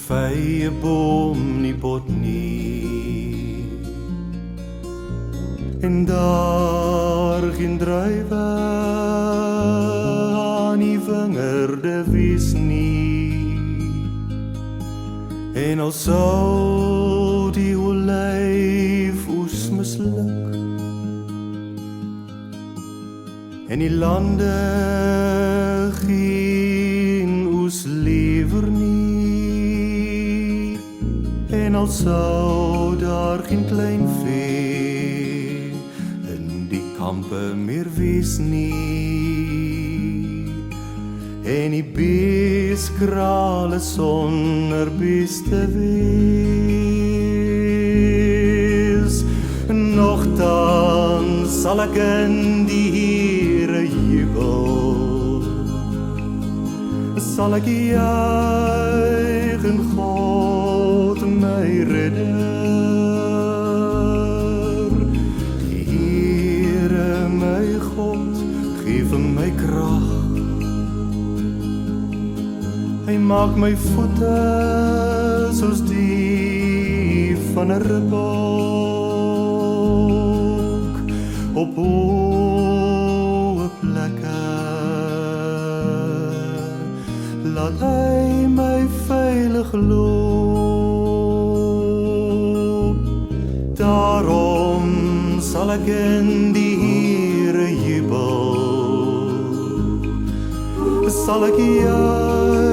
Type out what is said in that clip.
vye boom nie bot nie, en daar geen druiwe aan die wingerde wees nie, en al sou die olyfoes misluk, en die lande geen oes lewer nie, en al sou daar geen klein vee in die kampe meer wees nie, en die beeskrale sonder beste wees, nogtans sal ek in die Here jubel, sal ek juig in God my redder. Die Here my God gee vir my krag, hy maak my voete soos die van 'n ribbok op hoë plekke, laat hy my veilig loop. Daarom sal ek in die Here jubel, sal ek juig